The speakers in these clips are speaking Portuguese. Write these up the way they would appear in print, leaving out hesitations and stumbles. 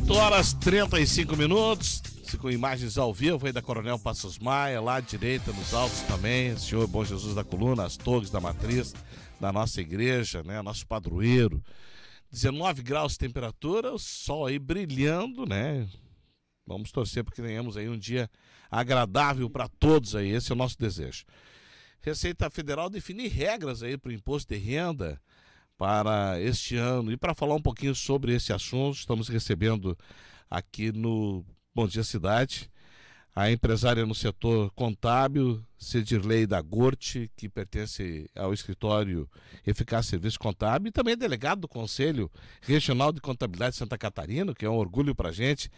8h35, com imagens ao vivo aí da Coronel Passos Maia, lá à direita, nos altos também, Senhor Bom Jesus da Coluna, as torres da matriz da nossa igreja, né, nosso padroeiro. 19 graus de temperatura, o sol aí brilhando, né? Vamos torcer para que tenhamos aí um dia agradável para todos aí, esse é o nosso desejo. Receita Federal definir regras aí para o imposto de renda para este ano. E para falar um pouquinho sobre esse assunto, estamos recebendo aqui no Bom Dia Cidade a empresária no setor contábil, Cedirley da Gorte, que pertence ao escritório Eficaz Serviço Contábil, e também é delegado do Conselho Regional de Contabilidade de Santa Catarina, que é um orgulho para a gente.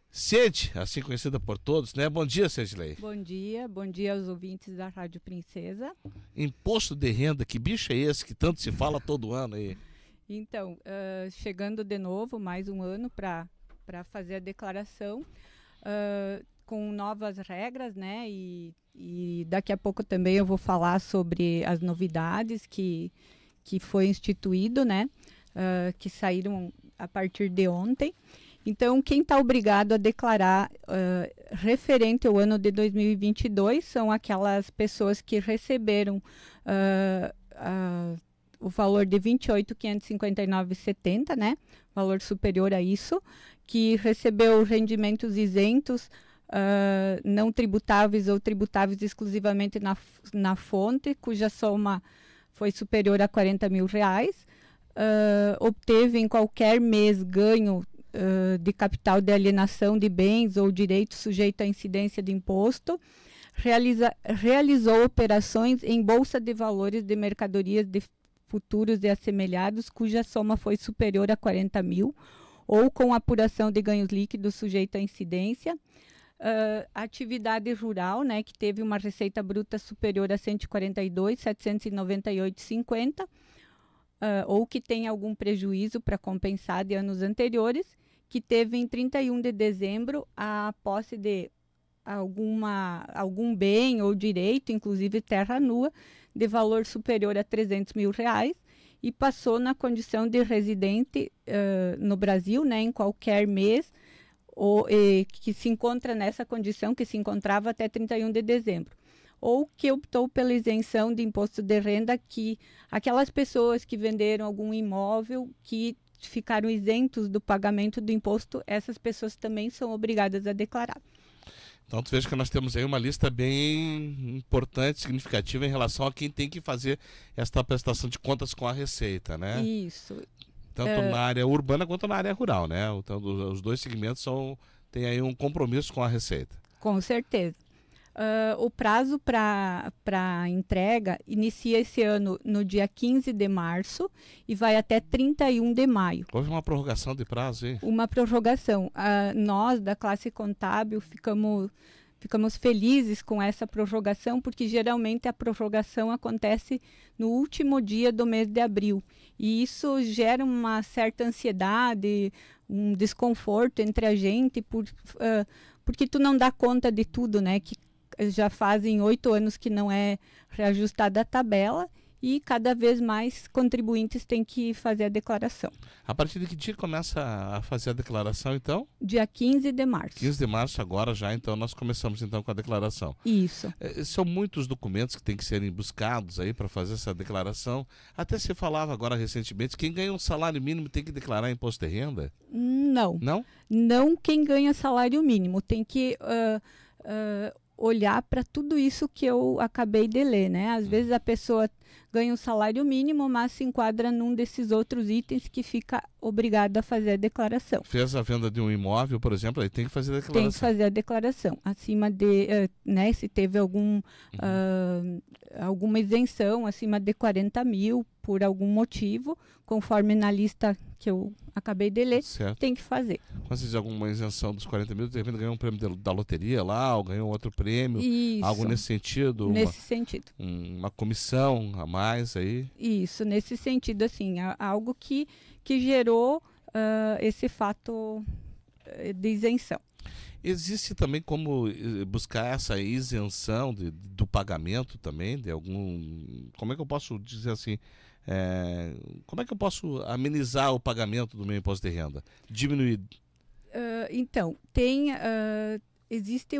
Ced, assim conhecida por todos, né? Bom dia, Cedirley. Bom dia aos ouvintes da Rádio Princesa. Imposto de renda, que bicho é esse que tanto se fala todo ano aí? Então, chegando de novo, mais um ano para fazer a declaração, com novas regras, né? E daqui a pouco também eu vou falar sobre as novidades que foi instituído, né? Que saíram a partir de ontem. Então, quem está obrigado a declarar referente ao ano de 2022 são aquelas pessoas que receberam o valor de R$ 28.559,70, né? Valor superior a isso, que recebeu rendimentos isentos, não tributáveis ou tributáveis exclusivamente na fonte, cuja soma foi superior a R$ 40 mil, obteve em qualquer mês ganho de capital de alienação de bens ou direitos sujeito à incidência de imposto, realizou operações em bolsa de valores de mercadorias de futuros e assemelhados, cuja soma foi superior a 40 mil, ou com apuração de ganhos líquidos sujeito à incidência. Atividade rural, né, que teve uma receita bruta superior a 142.798,50, ou que tem algum prejuízo para compensar de anos anteriores, que teve em 31 de dezembro a posse de algum bem ou direito, inclusive terra nua, de valor superior a R$ 300 mil, e passou na condição de residente no Brasil, né, em qualquer mês, que se encontra nessa condição, que se encontrava até 31 de dezembro. Ou que optou pela isenção de imposto de renda, que aquelas pessoas que venderam algum imóvel, que ficaram isentos do pagamento do imposto, essas pessoas também são obrigadas a declarar. Então, tu veja que nós temos aí uma lista bem importante, significativa em relação a quem tem que fazer esta prestação de contas com a Receita, né? Isso. Tanto na área urbana quanto na área rural, né? Então, os dois segmentos têm aí um compromisso com a Receita. Com certeza. O prazo para entrega inicia esse ano no dia 15 de março e vai até 31 de maio. Houve uma prorrogação de prazo, hein? Uma prorrogação. Nós, da classe contábil, ficamos felizes com essa prorrogação, porque geralmente a prorrogação acontece no último dia do mês de abril. E isso gera uma certa ansiedade, um desconforto entre a gente, porque tu não dá conta de tudo, né? Que já fazem 8 anos que não é reajustada a tabela e cada vez mais contribuintes têm que fazer a declaração. A partir de que dia começa a fazer a declaração, então? Dia 15 de março. 15 de março agora já, então nós começamos então com a declaração. Isso. São muitos documentos que têm que serem buscados aí para fazer essa declaração. Até se falava agora recentemente, quem ganha um salário mínimo tem que declarar imposto de renda? Não. Não? Não quem ganha salário mínimo. Tem que olhar para tudo isso que eu acabei de ler, né? Às vezes a pessoa ganha um salário mínimo, mas se enquadra num desses outros itens que fica obrigado a fazer a declaração. Fez a venda de um imóvel, por exemplo, aí tem que fazer a declaração. Tem que fazer a declaração. Acima de, né, se teve alguma isenção, acima de 40 mil, por algum motivo, conforme na lista que eu acabei de ler, certo. Tem que fazer. Quando você diz alguma isenção dos 40 mil, de repente ganhou um prêmio da loteria lá, ou ganhou outro prêmio, Isso. Algo nesse sentido? Nesse sentido. Uma comissão a mais aí? Isso, nesse sentido, assim, algo que gerou esse fato de isenção. Existe também como buscar essa isenção do pagamento também, de algum... Como é que eu posso dizer assim? Como é que eu posso amenizar o pagamento do meu imposto de renda? Diminuir Então, existem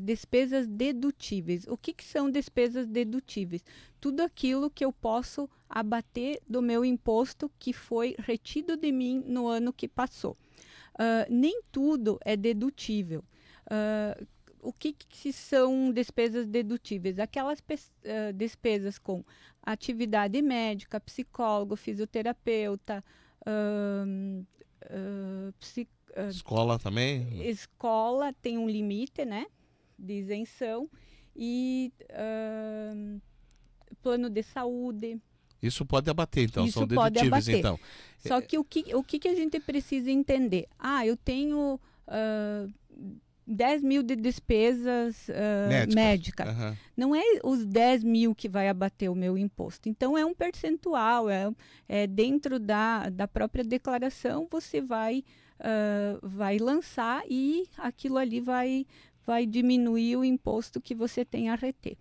despesas dedutíveis. O que são despesas dedutíveis? Tudo aquilo que eu posso abater do meu imposto que foi retido de mim no ano que passou. Nem tudo é dedutível. O que são despesas dedutíveis? Aquelas despesas com atividade médica, psicólogo, fisioterapeuta, escola também? Escola tem um limite, né, de isenção, e plano de saúde. Isso pode abater, então, Isso são pode dedutíveis, abater. então. Só que o que a gente precisa entender? Eu tenho 10 mil de despesas médicas. Uhum. Não é os 10 mil que vai abater o meu imposto. Então, é um percentual, dentro da própria declaração, você vai lançar e aquilo ali vai diminuir o imposto que você tem a reter.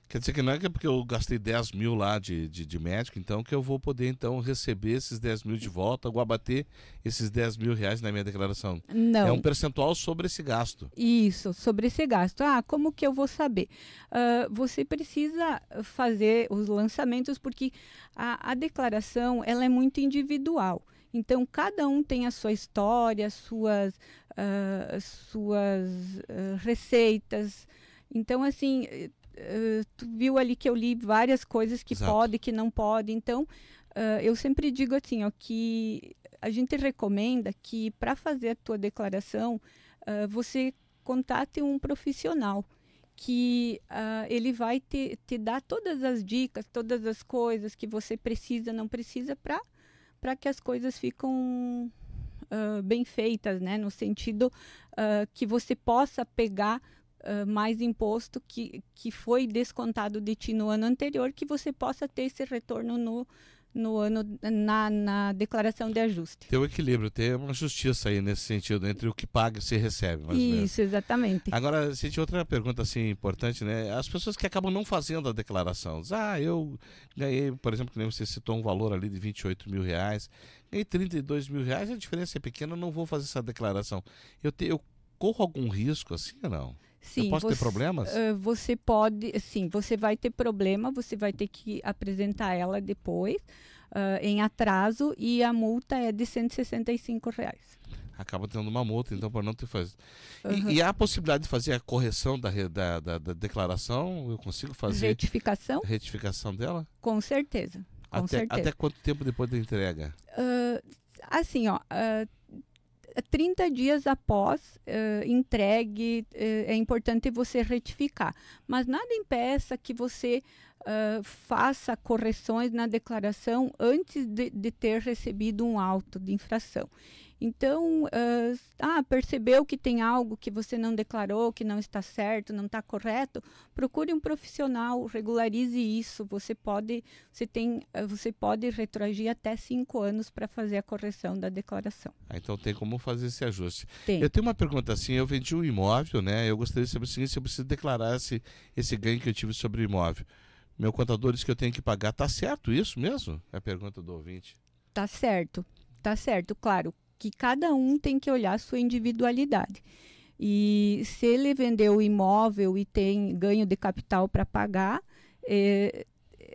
Quer dizer que não é que é porque eu gastei 10 mil lá de médico, então, que eu vou poder, então, receber esses 10 mil de volta ou abater esses 10 mil reais na minha declaração. Não. É um percentual sobre esse gasto. Isso, sobre esse gasto. Como que eu vou saber? Você precisa fazer os lançamentos, porque a declaração ela é muito individual. Então, cada um tem a sua história, suas receitas. Então, assim... tu viu ali que eu li várias coisas que Exato. pode, que não pode. Então, eu sempre digo assim, que a gente recomenda que para fazer a tua declaração, você contate um profissional que ele vai te dar todas as dicas, todas as coisas que você precisa, não precisa, para que as coisas ficam bem feitas, né? No sentido que você possa pegar mais imposto que foi descontado de ti no ano anterior, que você possa ter esse retorno no ano na declaração de ajuste. Tem um equilíbrio, tem uma justiça aí nesse sentido, entre o que paga e se recebe. Mais ou menos. Isso, exatamente. Agora, gente, outra pergunta assim importante, né? As pessoas que acabam não fazendo a declaração. Eu ganhei, por exemplo, que nem você citou um valor ali de 28 mil reais, ganhei 32 mil reais, a diferença é pequena, eu não vou fazer essa declaração. Eu corro algum risco assim ou não? Sim, eu posso ter problemas? Você pode, sim, você vai ter problema, você vai ter que apresentar ela depois, em atraso, e a multa é de R$165. Acaba tendo uma multa, então, por não ter feito. Uhum. E há a possibilidade de fazer a correção da declaração? Eu consigo fazer retificação dela? Com certeza. Até quanto tempo depois da entrega? Assim, 30 dias após entregue, é importante você retificar. Mas nada impeça que você faça correções na declaração antes de ter recebido um auto de infração. Então, percebeu que tem algo que você não declarou, que não está certo, não está correto, procure um profissional, regularize isso. Você pode retroagir até 5 anos para fazer a correção da declaração. Então tem como fazer esse ajuste. Tem. Eu tenho uma pergunta assim, eu vendi um imóvel, né? Eu gostaria de saber o seguinte, se eu preciso declarar esse ganho que eu tive sobre o imóvel. Meu contador diz que eu tenho que pagar. Tá certo isso mesmo? É a pergunta do ouvinte. Tá certo, claro. Que cada um tem que olhar a sua individualidade. E se ele vendeu o imóvel e tem ganho de capital para pagar,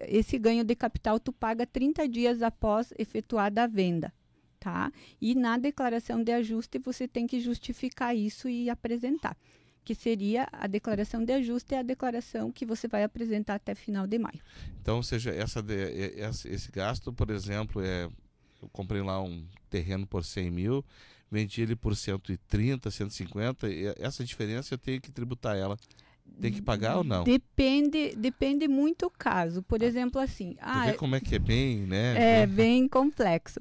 esse ganho de capital tu paga 30 dias após efetuada a venda, tá? E na declaração de ajuste você tem que justificar isso e apresentar, que seria a declaração de ajuste, é a declaração que você vai apresentar até final de maio. Então, ou seja, esse gasto, por exemplo, eu comprei lá um terreno por 100 mil, vendi ele por 130, 150, e essa diferença eu tenho que tributar ela. Tem que pagar ou não? Depende muito do caso. Por exemplo, assim... Tu vê como é que é bem, né? É bem complexo.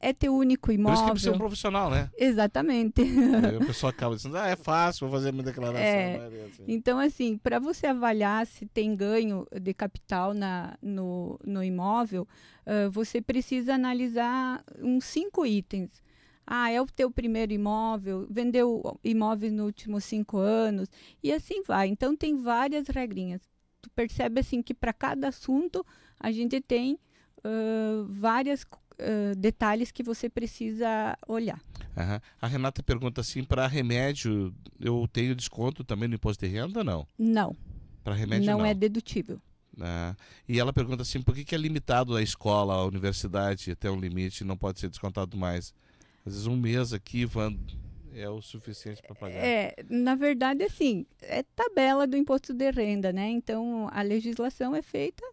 É teu único imóvel... Por isso que precisa ser um profissional, né? Exatamente. Aí a pessoa acaba dizendo, é fácil, vou fazer a minha declaração. Assim. Então, assim, para você avaliar se tem ganho de capital no imóvel, você precisa analisar uns 5 itens. É o teu primeiro imóvel, vendeu imóveis nos últimos 5 anos, e assim vai. Então, tem várias regrinhas. Tu percebe, assim, que para cada assunto, a gente tem várias detalhes que você precisa olhar. Uhum. A Renata pergunta assim, para remédio, eu tenho desconto também no imposto de renda ou não? Não. Para remédio não. Não é dedutível. E ela pergunta assim, por que é limitado a escola, a universidade, até um limite, não pode ser descontado mais? Às vezes um mês aqui, é o suficiente para pagar. Na verdade, assim, é tabela do imposto de renda, né? Então, a legislação é feita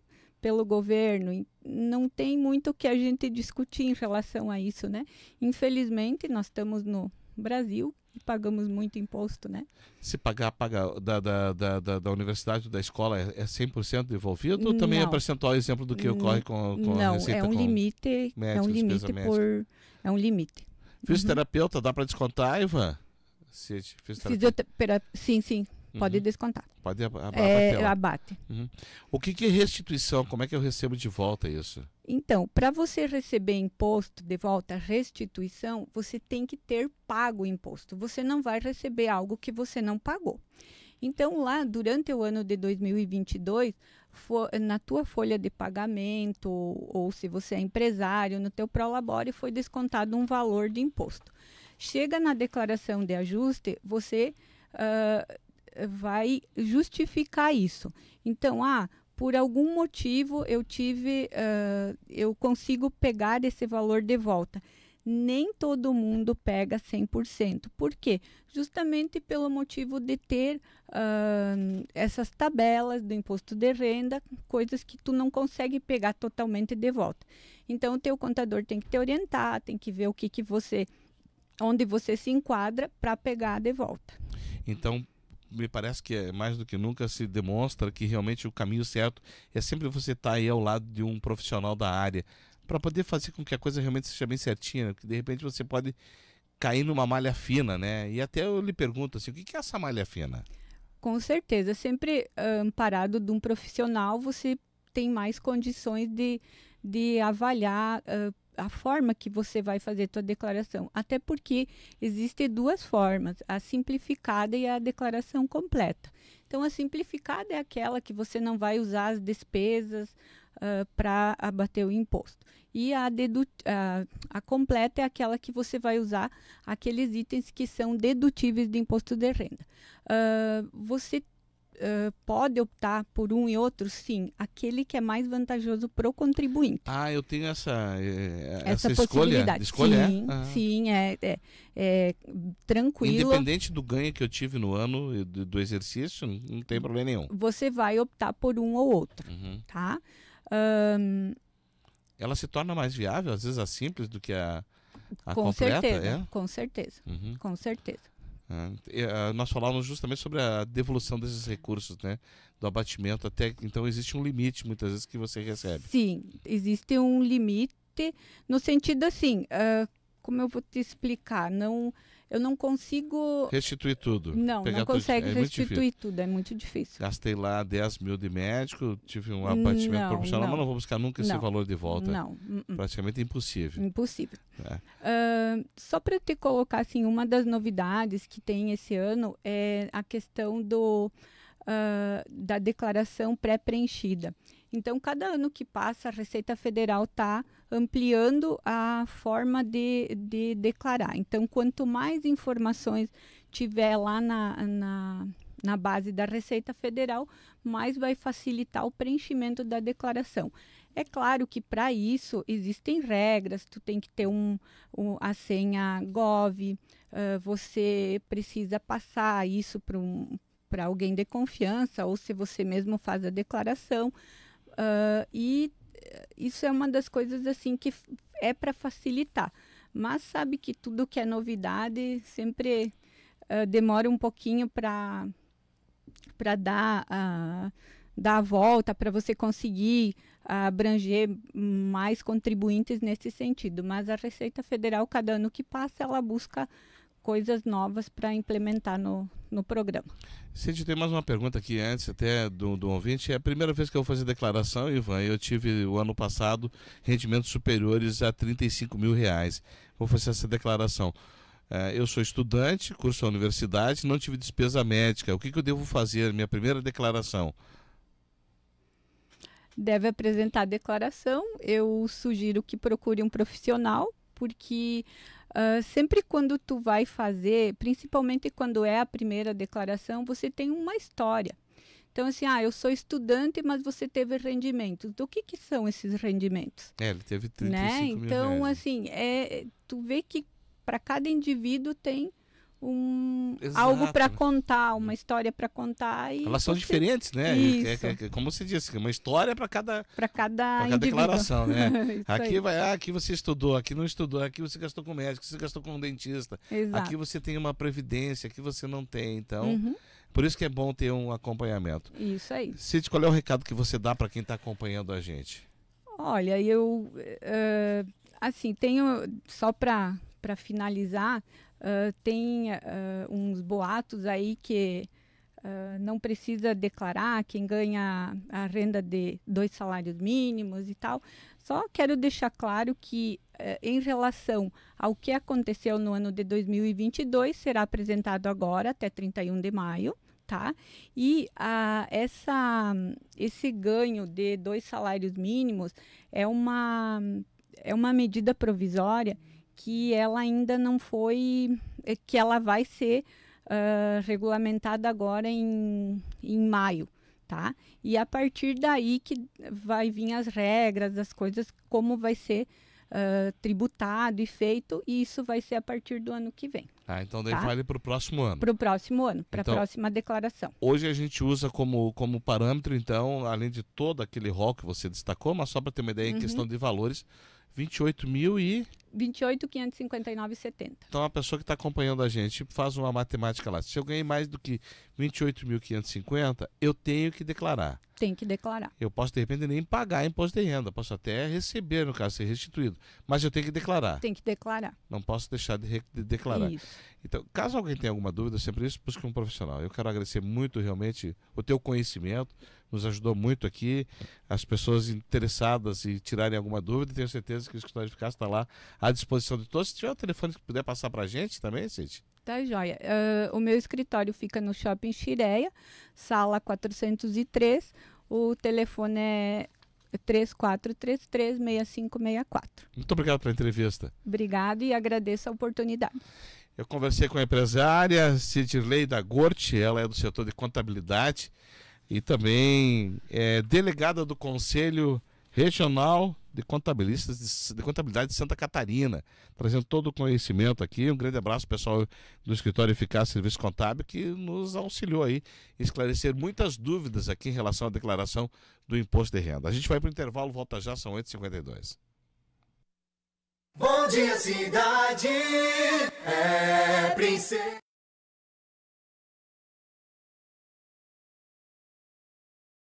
pelo governo, e não tem muito o que a gente discutir em relação a isso, né? Infelizmente, nós estamos no Brasil e pagamos muito imposto, né? Se paga da universidade ou da escola é 100% devolvido ou também é percentual, exemplo do que ocorre com a receita? Não, é um limite, é um limite. Fisioterapeuta, dá para descontar, Ivan? Sim, pode descontar. Pode abater. Abate. O que é restituição? Como é que eu recebo de volta isso? Então, para você receber imposto de volta, restituição, você tem que ter pago o imposto. Você não vai receber algo que você não pagou. Então, lá, durante o ano de 2022, na tua folha de pagamento, ou se você é empresário, no teu Prolabore, foi descontado um valor de imposto. Chega na declaração de ajuste, você vai justificar isso. Então, por algum motivo eu consigo pegar esse valor de volta. Nem todo mundo pega 100%. Por quê? Justamente pelo motivo de ter essas tabelas do imposto de renda, coisas que tu não consegue pegar totalmente de volta. Então, o teu contador tem que te orientar, tem que ver onde você se enquadra para pegar de volta. Então, me parece que mais do que nunca se demonstra que realmente o caminho certo é sempre você estar aí ao lado de um profissional da área, para poder fazer com que a coisa realmente seja bem certinha, né? Porque de repente você pode cair numa malha fina, né? E até eu lhe pergunto assim, o que é essa malha fina? Com certeza, sempre amparado de um profissional, você tem mais condições de avaliar a forma que você vai fazer a sua declaração. Até porque existem duas formas, a simplificada e a declaração completa. Então, a simplificada é aquela que você não vai usar as despesas para abater o imposto. E a completa é aquela que você vai usar aqueles itens que são dedutíveis do imposto de renda. Você pode optar por um e outro, sim, aquele que é mais vantajoso para o contribuinte. Eu tenho essa possibilidade. Escolha? Sim, é tranquilo. Independente do ganho que eu tive no ano do exercício, não tem problema nenhum. Você vai optar por um ou outro, tá? Ela se torna mais viável, às vezes, a simples do que a com completa? Certeza, com certeza, com certeza. Nós falávamos justamente sobre a devolução desses recursos, né? Do abatimento, então existe um limite, muitas vezes, que você recebe. Sim, existe um limite, no sentido assim, como eu vou te explicar, eu não consigo... Restituir tudo. Não consegue restituir tudo, é muito difícil. Gastei lá 10 mil de médico, tive um abatimento proporcional, mas não vou buscar nunca esse valor de volta. Não. Praticamente impossível. Impossível. Só para te colocar, assim, uma das novidades que tem esse ano é a questão da declaração pré-preenchida. Então, cada ano que passa, a Receita Federal está ampliando a forma de declarar. Então, quanto mais informações tiver lá na base da Receita Federal, mais vai facilitar o preenchimento da declaração. É claro que para isso existem regras, tu tem que ter a senha Gov, você precisa passar isso para alguém de confiança, ou se você mesmo faz a declaração. E isso é uma das coisas assim que é para facilitar. Mas sabe que tudo que é novidade sempre demora um pouquinho para dar a volta, para você conseguir abranger mais contribuintes nesse sentido. Mas a Receita Federal, cada ano que passa, ela busca coisas novas para implementar no programa. Cid, tem mais uma pergunta aqui antes até do ouvinte. É a primeira vez que eu vou fazer declaração, Ivan. Eu tive o ano passado rendimentos superiores a R$35 mil. Vou fazer essa declaração. Eu sou estudante, curso na universidade, não tive despesa médica. O que eu devo fazer? Minha primeira declaração? deve apresentar a declaração. Eu sugiro que procure um profissional, porque sempre quando tu vai fazer, principalmente quando é a primeira declaração, você tem uma história. Então, assim, eu sou estudante, mas você teve rendimentos. Do que são esses rendimentos? Ele teve 35 mil Então, reais. assim, tu vê que para cada indivíduo tem Exato, algo para né? contar, uma história para contar. E Elas são diferentes, né? Isso. Como você disse, uma história para cada indivíduo. declaração, né? Isso aí. Aqui você estudou, aqui não estudou, aqui você gastou com médico, você gastou com dentista. Exato. Aqui você tem uma previdência, aqui você não tem. Então, Uhum. por isso que é bom ter um acompanhamento. Isso aí. Cid, qual é o recado que você dá para quem está acompanhando a gente? Olha, eu assim, tenho, só para finalizar, tem uns boatos aí que não precisa declarar quem ganha a renda de 2 salários mínimos e tal. Só quero deixar claro que, em relação ao que aconteceu no ano de 2022, será apresentado agora, até 31 de maio, tá? E esse ganho de 2 salários mínimos é uma medida provisória que ela ainda não foi, que ela vai ser regulamentada agora em maio, tá? E a partir daí que vai vir as regras, as coisas, como vai ser tributado e feito, e isso vai ser a partir do ano que vem. Então daí tá? vale para o próximo ano. Para o próximo ano, para a Então, próxima declaração. Hoje a gente usa como parâmetro, então, além de todo aquele rol que você destacou, mas só para ter uma ideia em questão de valores, 28 mil e... 28.559,70. Então a pessoa que está acompanhando a gente faz uma matemática lá. Se eu ganhei mais do que 28.550, eu tenho que declarar. Tem que declarar. Eu posso, de repente, nem pagar imposto de renda. Posso até receber, no caso, ser restituído. Mas eu tenho que declarar. Tem que declarar. Não posso deixar de declarar. Isso. Então, caso alguém tenha alguma dúvida, sempre isso, busque um profissional. Eu quero agradecer muito, realmente, o teu conhecimento. Nos ajudou muito aqui. As pessoas interessadas em tirarem alguma dúvida, tenho certeza que o escritório de eficácia está lá à disposição de todos. Se tiver o telefone que puder passar para a gente também, Cid. Tá, joia. O meu escritório fica no Shopping Xireia, sala 403. O telefone é 3433-6564. Muito obrigado pela entrevista. Obrigado e agradeço a oportunidade. Eu conversei com a empresária Cidirley da Gorte, ela é do setor de contabilidade e também é delegada do Conselho Regional de Contabilistas de Contabilidade de Santa Catarina, trazendo todo o conhecimento aqui. Um grande abraço pessoal do Escritório Eficácia Serviço Contábil, que nos auxiliou aí em esclarecer muitas dúvidas aqui em relação à declaração do imposto de renda. A gente vai para o intervalo, volta já, são 8h52. Bom dia, cidade, é princesa.